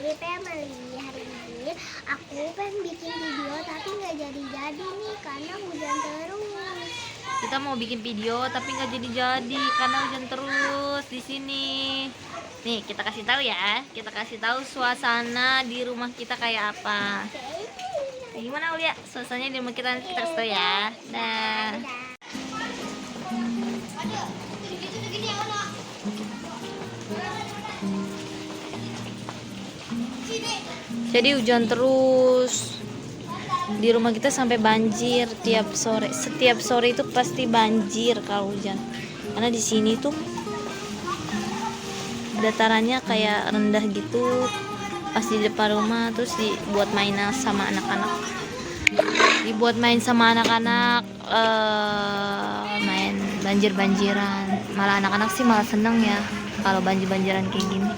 Family, hari ini aku pengen bikin video tapi nggak jadi-jadi nih karena hujan terus. Kita mau bikin video tapi nggak jadi-jadi karena hujan terus di sini. Nih, kita kasih tahu ya. Kita kasih tahu suasana di rumah kita kayak apa. Gimana Ulia? Suasananya di rumah kita kasih tahu ya. Nah. Jadi hujan terus di rumah kita sampai banjir tiap sore. Setiap sore itu pasti banjir kalau hujan. Karena di sini tuh datarannya kayak rendah gitu. Pas di depan rumah terus dibuat mainan sama anak-anak. Dibuat main sama anak-anak, main banjir-banjiran. Malah anak-anak sih malah seneng ya kalau banjir-banjiran kayak gini.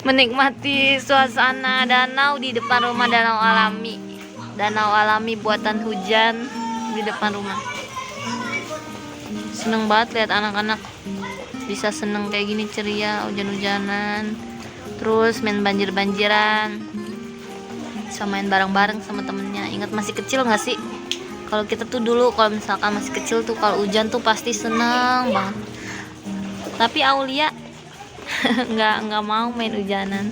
Menikmati suasana danau di depan rumah, danau alami buatan hujan di depan rumah. Seneng banget lihat anak-anak bisa seneng kayak gini, ceria, hujan-hujanan, terus main banjir-banjiran, bisa main bareng-bareng sama temennya. Ingat masih kecil nggak sih? Kalau kita tuh dulu kalau misalkan masih kecil tuh kalau hujan tuh pasti seneng banget. Tapi Aulia nggak mau main hujanan.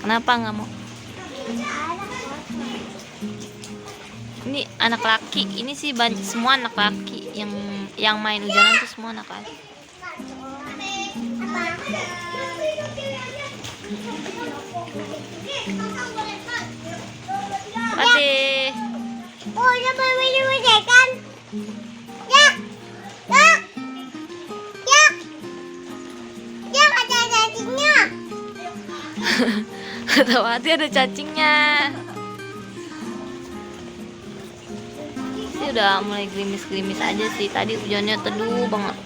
Kenapa nggak mau? Ini anak laki, ini sih semua anak laki yang main hujanan tuh semua anak laki. Kasih. Oh, ya boleh kan? Ya. Ya. Ya. Ya ada cacingnya. Tahu hati ada cacingnya. Ini udah mulai gerimis-gerimis aja sih. Tadi hujannya teduh banget.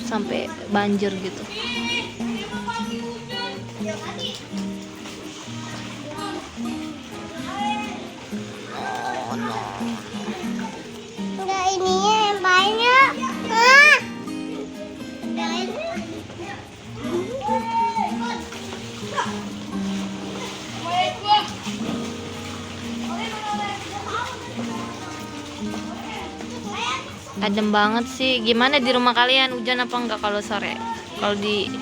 Sampai banjir gitu. Oh no. Enggak, ininya yang banyak. Ah. Adem banget sih. Gimana di rumah kalian, hujan apa enggak kalau sore? Kalau di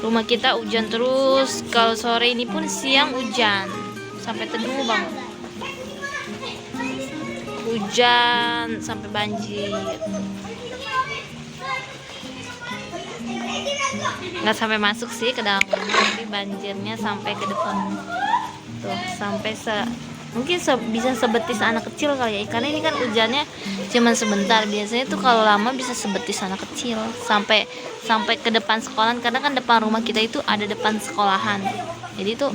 rumah kita hujan terus. Kalau sore ini pun siang hujan sampai teduh banget. Hujan sampai banjir. Nggak sampai masuk sih ke dalam rumah, tapi banjirnya sampai ke depan. Tuh, sampai mungkin bisa sebetis anak kecil kali ya, karena ini kan hujannya cuman sebentar. Biasanya tuh kalau lama bisa sebetis anak kecil sampai ke depan sekolahan, karena kan depan rumah kita itu ada depan sekolahan. Jadi tuh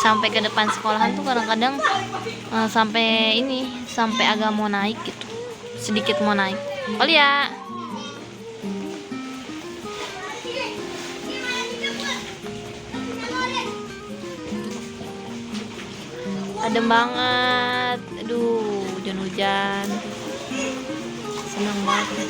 sampai ke depan sekolahan tuh kadang-kadang sampai agak mau naik gitu, sedikit mau naik. Oh ya, adem banget. Aduh, hujan-hujan. Senang banget.